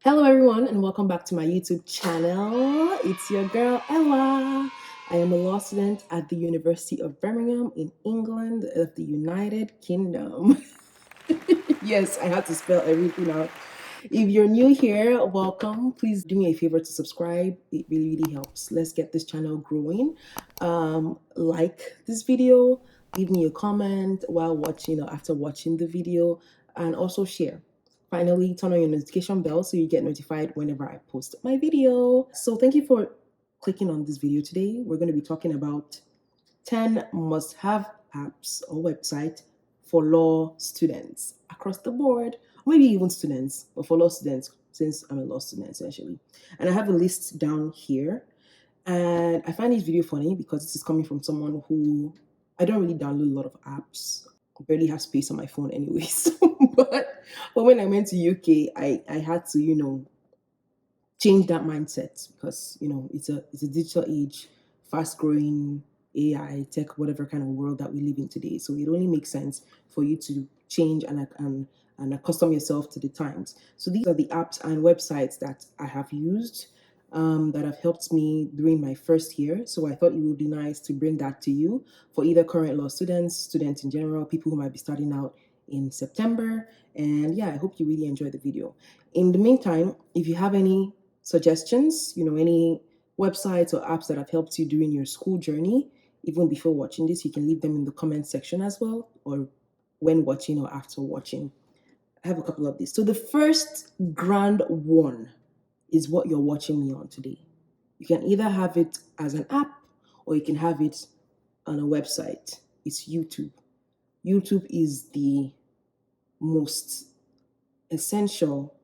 Hello everyone and welcome back to my YouTube channel. It's your girl Ella. I am a law student at the University of Birmingham in England of the United Kingdom. Yes, I had to spell everything out. If you're new here, welcome. Please do me a favor to subscribe. It really helps. Let's get this channel growing. Like this video, leave me a comment while watching or after watching the video, and also share. Finally, turn on your notification bell so you get notified whenever I post my video. So thank you for clicking on this video today. We're going to be talking about 10 must-have apps or websites for law students across the board, or maybe even students, but for law students, since I'm a law student essentially. And I have a list down here. And I find this video funny because this is coming from someone who I don't really download a lot of apps. I barely have space on my phone anyways. but when I went to UK, I had to, change that mindset because it's a digital age, fast growing AI, tech, whatever kind of world that we live in today. So it only makes sense for you to change and accustom yourself to the times. So these are the apps and websites that I have used that have helped me during my first year. So I thought it would be nice to bring that to you for either current law students in general, people who might be starting out in September. And yeah, I hope you really enjoy the video. In the meantime, if you have any suggestions, any websites or apps that have helped you during your school journey, even before watching this, you can leave them in the comment section as well, or when watching or after watching. I have a couple of these. So the first grand one is what you're watching me on today. You can either have it as an app or you can have it on a website. It's YouTube. YouTube is the most essential,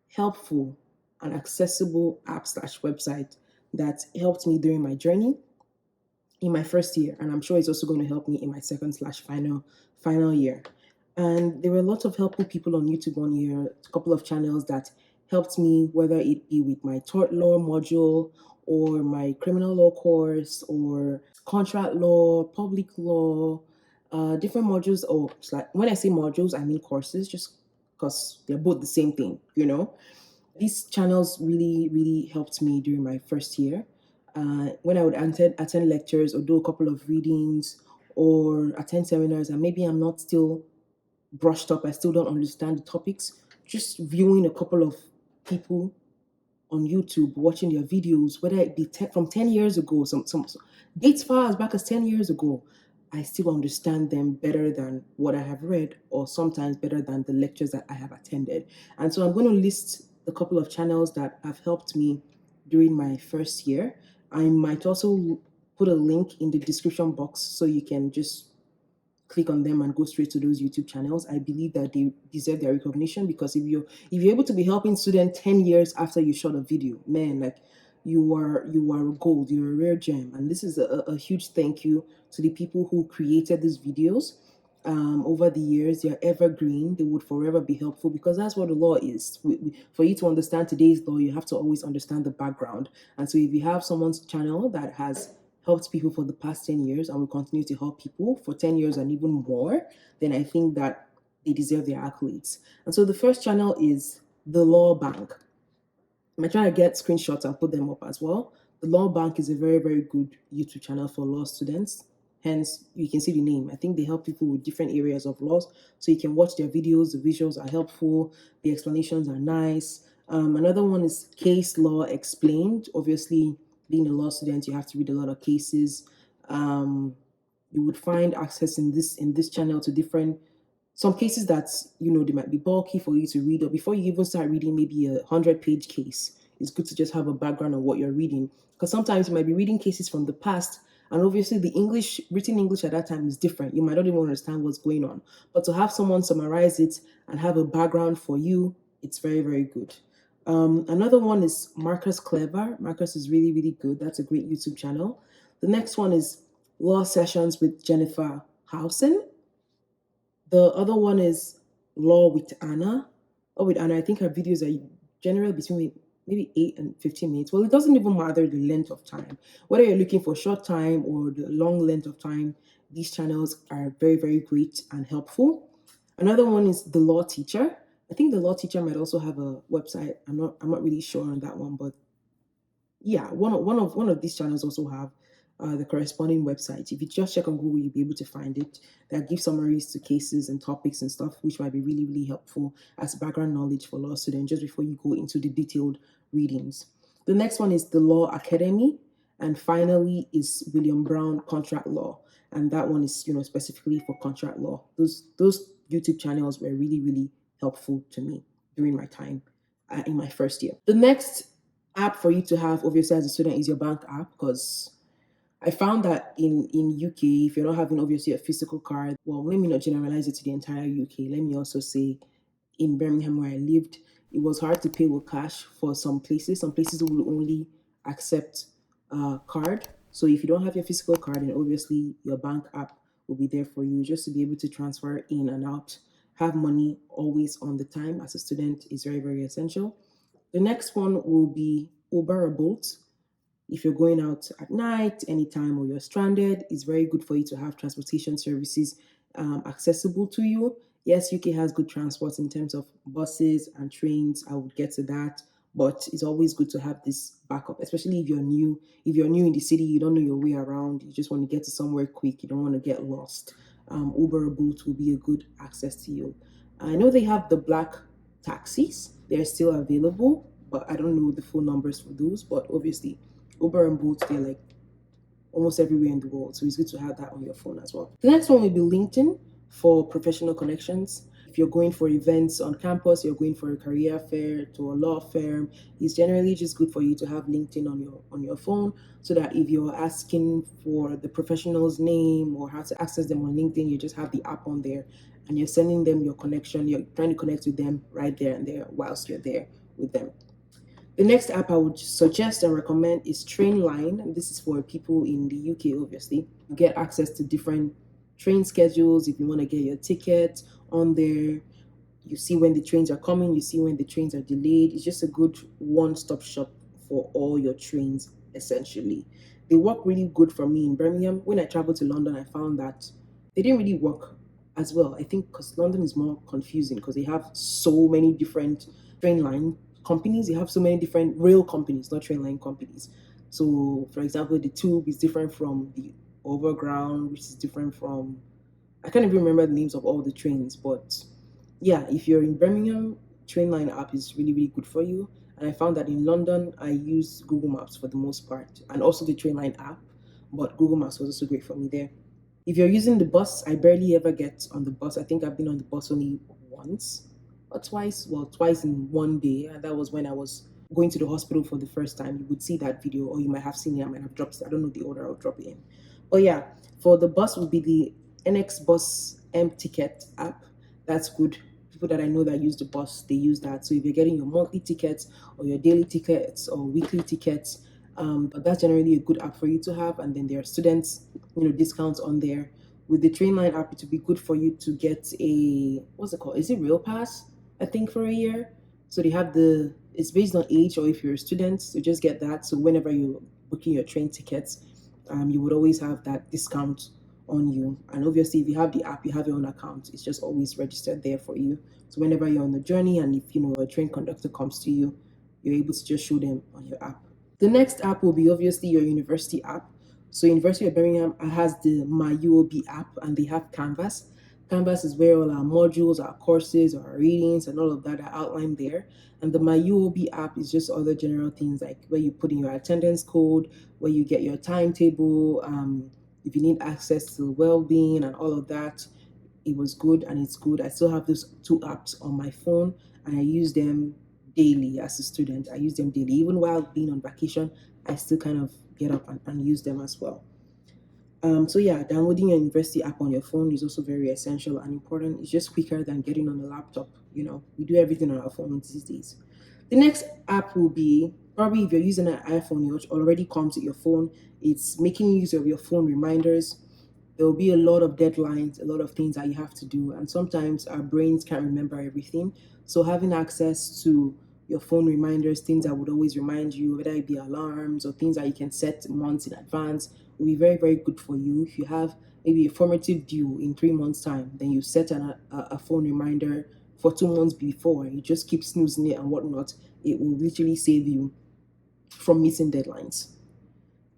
helpful, and accessible app/website that helped me during my journey in my first year, and I'm sure it's also going to help me in my second/final year. And there were lots of helpful people on YouTube one year, a couple of channels that helped me, whether it be with my tort law module or my criminal law course or contract law, public law, different modules. Or when I say modules, I mean courses, just because they're both the same thing. These channels really helped me during my first year. When I would attend lectures or do a couple of readings or attend seminars, and maybe I'm not still brushed up, I still don't understand the topics, just viewing a couple of people on YouTube, watching their videos, whether it be from 10 years ago, some dates far as back as 10 years ago, I still understand them better than what I have read, or sometimes better than the lectures that I have attended. And so I'm going to list a couple of channels that have helped me during my first year. I might also put a link in the description box so you can just click on them and go straight to those YouTube channels. I believe that they deserve their recognition, because if you're able to be helping students 10 years after you shot a video, man, like you are gold, you're a rare gem. And this is a huge thank you to the people who created these videos. Over the years, they're evergreen. They would forever be helpful, because that's what the law is. For you to understand today's law, you have to always understand the background. And so if you have someone's channel that has helped people for the past 10 years and will continue to help people for 10 years and even more, then I think that they deserve their accolades. And so the first channel is The Law Bank. I'm trying to get screenshots and put them up as well. The Law Bank is a very good YouTube channel for law students. Hence, you can see the name. I think they help people with different areas of laws. So you can watch their videos. The visuals are helpful. The explanations are nice. Another one is Case Law Explained. Obviously, being a law student, you have to read a lot of cases. You would find access in this channel to some cases that they might be bulky for you to read, or before you even start reading maybe 100-page case, it's good to just have a background on what you're reading, because sometimes you might be reading cases from the past, and obviously the written English at that time is different. You might not even understand what's going on, but to have someone summarize it and have a background for you, it's very good. Another one is MarcusCleaver. Marcus is really good. That's a great YouTube channel. The next one is Law Sessions with Jennifer Houson. The other one is Law with Anna. I think her videos are generally between maybe 8 and 15 minutes. Well, it doesn't even matter the length of time. Whether you're looking for short time or the long length of time, these channels are very great and helpful. Another one is The Law Teacher. I think the law teacher might also have a website. I'm not really sure on that one, but yeah, one of these channels also have the corresponding website. If you just check on Google, you'll be able to find it. That gives summaries to cases and topics and stuff, which might be really, really helpful as background knowledge for law students just before you go into the detailed readings. The next one is the Law Academy, and finally is William Brown Contract Law, and that one is specifically for contract law. Those YouTube channels were really, really helpful to me during my time in my first year. The next app for you to have, obviously, as a student is your bank app, because I found that in UK, if you're not having obviously a physical card, well, let me not generalize it to the entire UK. Let me also say in Birmingham where I lived, it was hard to pay with cash for some places. Some places will only accept card. So if you don't have your physical card, then obviously your bank app will be there for you just to be able to transfer in and out. Have money always on the time as a student is very, very essential. The next one will be Uber or Bolt. If you're going out at night, anytime, or you're stranded, it's very good for you to have transportation services accessible to you. Yes, UK has good transport in terms of buses and trains. I would get to that, but it's always good to have this backup, especially if you're new. If you're new in the city, you don't know your way around. You just want to get to somewhere quick. You don't want to get lost. Uber or Bolt will be a good access to you. I know they have the black taxis. They're still available, but I don't know the full numbers for those. But obviously, Uber and Bolt, they're like almost everywhere in the world. So it's good to have that on your phone as well. The next one will be LinkedIn for professional connections. If you're going for events on campus, you're going for a career fair, to a law firm, it's generally just good for you to have LinkedIn on your phone, so that if you're asking for the professional's name or how to access them on LinkedIn, you just have the app on there and you're sending them your connection. You're trying to connect with them right there and there whilst you're there with them. The next app I would suggest and recommend is Trainline. This is for people in the UK, obviously. You get access to different train schedules. If you want to get your ticket on there, you see when the trains are coming, you see when the trains are delayed. It's just a good one-stop shop for all your trains, essentially. They work really good for me in Birmingham. When I traveled to London, I found that they didn't really work as well. I think because London is more confusing because they have so many different train line companies. They have so many different rail companies, not train line companies. So, for example, the Tube is different from the Overground, which is different from, I can't even remember the names of all the trains, but yeah, if you're in Birmingham, Trainline app is really, really good for you. And I found that in London, I use Google Maps for the most part, and also the Trainline app, but Google Maps was also great for me there. If you're using the bus, I barely ever get on the bus. I think I've been on the bus only once or twice. Well, twice in one day, and that was when I was going to the hospital for the first time. You would see that video, or you might have seen it. I might have dropped it. I don't know the order I'll drop it in. But yeah, for the bus would be the NX Bus M Ticket app. That's good. People that I know that use the bus, they use that. So if you're getting your monthly tickets or your daily tickets or weekly tickets, but that's generally a good app for you to have. And then there are students, discounts on there. With the Trainline app, it would be good for you to get a, what's it called? Is it Rail Pass? I think for a year. So they have it's based on age, or if you're a student, so just get that. So whenever you're booking your train tickets, you would always have that discount on you. And obviously, if you have the app, you have your own account. It's just always registered there for you. So whenever you're on the journey, and if a train conductor comes to you, you're able to just show them on your app. The next app will be obviously your university app. So University of Birmingham has the My UOB app, and they have Canvas. Canvas is where all our modules, our courses, our readings, and all of that are outlined there. And the My UOB app is just other general things like where you put in your attendance code, where you get your timetable, if you need access to well-being and all of that. It was good and it's good. I still have those two apps on my phone, and I use them daily as a student. I use them daily. Even while being on vacation, I still kind of get up and use them as well. So yeah, downloading your university app on your phone is also very essential and important. It's just quicker than getting on a laptop. We do everything on our phones these days. The next app will be, probably if you're using an iPhone, it already comes with your phone. It's making use of your phone reminders. There will be a lot of deadlines, a lot of things that you have to do, and sometimes our brains can't remember everything. So having access to your phone reminders, things that would always remind you, whether it be alarms or things that you can set months in advance, will be very, very good for you. If you have maybe a formative due in 3 months' time, then you set a phone reminder for 2 months before, you just keep snoozing it and whatnot, it will literally save you from missing deadlines.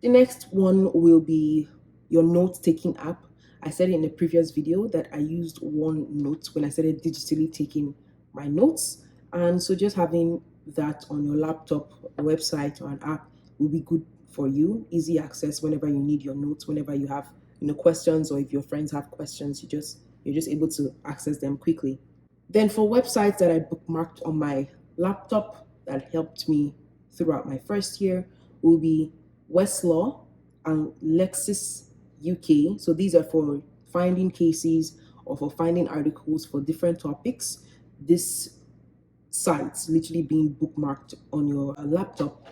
The next one will be your note-taking app. I said in the previous video that I used OneNote when I started digitally taking my notes. And so just having that on your laptop, website, or an app will be good for you. Easy access whenever you need your notes, whenever you have questions, or if your friends have questions, you're just able to access them quickly. Then for websites that I bookmarked on my laptop that helped me throughout my first year will be Westlaw and Lexis UK. So these are for finding cases or for finding articles for different topics. This sites literally being bookmarked on your laptop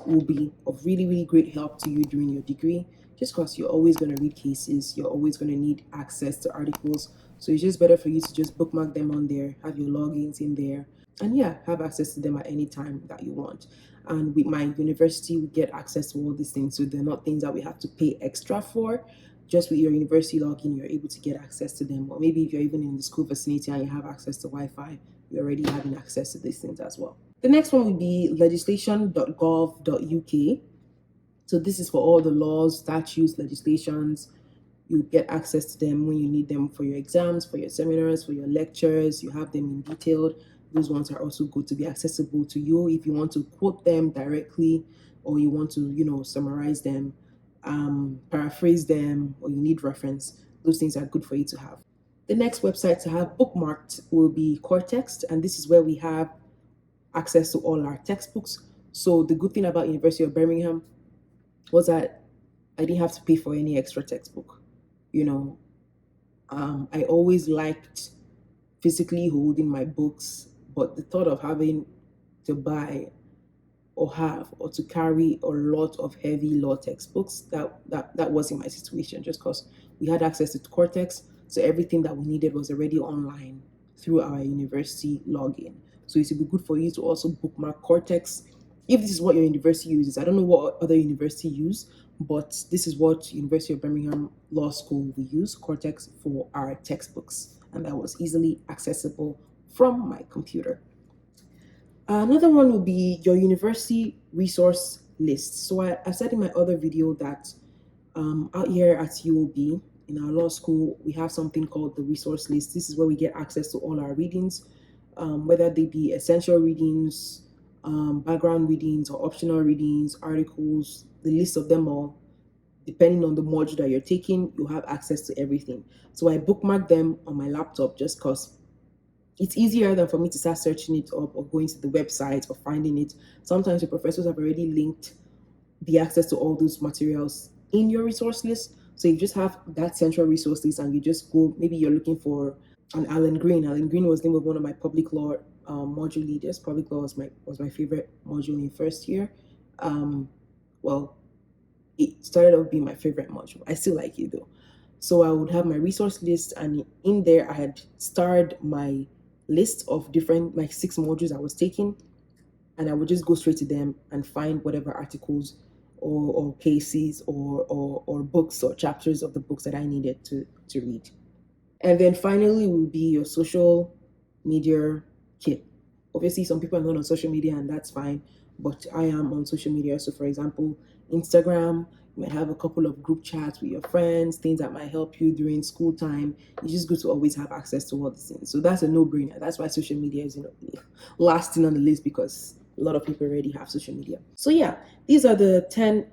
will be of really, really great help to you during your degree, just because you're always going to read cases, you're always going to need access to articles. So it's just better for you to just bookmark them on there, have your logins in there, and yeah, have access to them at any time that you want. And with my university, we get access to all these things, so they're not things that we have to pay extra for. Just with your university login, you're able to get access to them. Or maybe if you're even in the school vicinity and you have access to Wi-Fi, you're already having access to these things as well. The next one would be legislation.gov.uk. So this is for all the laws, statutes, legislations. You get access to them when you need them for your exams, for your seminars, for your lectures. You have them in detailed. Those ones are also good to be accessible to you if you want to quote them directly, or you want to, summarize them, paraphrase them, or you need reference. Those things are good for you to have. The next website to have bookmarked will be Cortext, and this is where we have access to all our textbooks. So the good thing about University of Birmingham was that I didn't have to pay for any extra textbook. I always liked physically holding my books, but the thought of having to buy or have or to carry a lot of heavy law textbooks, that wasn't my situation, just because we had access to Cortex. So everything that we needed was already online through our university login. So it would be good for you to also bookmark Cortex if this is what your university uses. I don't know what other university use, but this is what University of Birmingham Law School we use, Cortex, for our textbooks, and that was easily accessible from my computer. Another one will be your university resource list. So I said in my other video that out here at UOB, in our law school, we have something called the resource list. This is where we get access to all our readings, whether they be essential readings, background readings, or optional readings, articles, the list of them all. Depending on the module that you're taking, you have access to everything. So I bookmark them on my laptop just because it's easier than for me to start searching it up or going to the website or finding it. Sometimes the professors have already linked the access to all those materials in your resource list. So you just have that central resource list and you just go, maybe you're looking for an Alan Green. Alan Green was the name of one of my public law module leaders. Public law was my favorite module in first year. Well, it started off being my favorite module. I still like it though. So I would have my resource list, and in there I had starred my list of different, like 6 modules I was taking, and I would just go straight to them and find whatever articles or cases or books or chapters of the books that I needed to read. And then finally will be your social media kit. Obviously, some people are not on social media, and that's fine, but I am on social media. So for example, Instagram, you might have a couple of group chats with your friends, things that might help you during school time. It's just good to always have access to all these things. So that's a no-brainer. That's why social media is last thing on the list, because a lot of people already have social media. So yeah, these are the 10,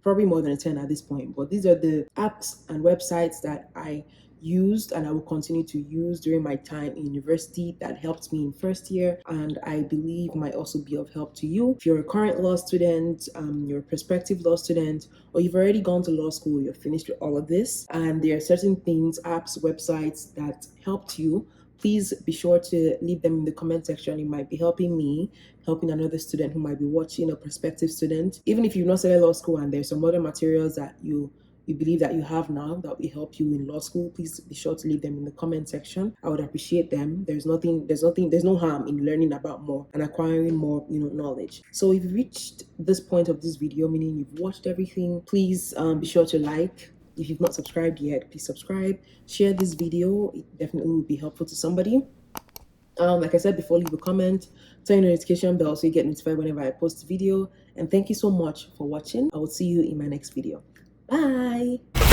probably more than 10 at this point, but these are the apps and websites that I used and I will continue to use during my time in university that helped me in first year, and I believe might also be of help to you. If you're a current law student, you're a prospective law student, or you've already gone to law school, you're finished with all of this, and there are certain things, apps, websites that helped you, please be sure to leave them in the comment section. It might be helping me, helping another student who might be watching, a prospective student. Even if you've not started law school and there's some other materials that you believe that you have now that will help you in law school, please be sure to leave them in the comment section. I would appreciate them. There's no harm in learning about more and acquiring more, knowledge. So if you've reached this point of this video, meaning you've watched everything, please be sure to like. If you've not subscribed yet, please subscribe. Share this video. It definitely will be helpful to somebody. Like I said before, leave a comment, turn your notification bell so you get notified whenever I post a video. And thank you so much for watching. I will see you in my next video. Bye.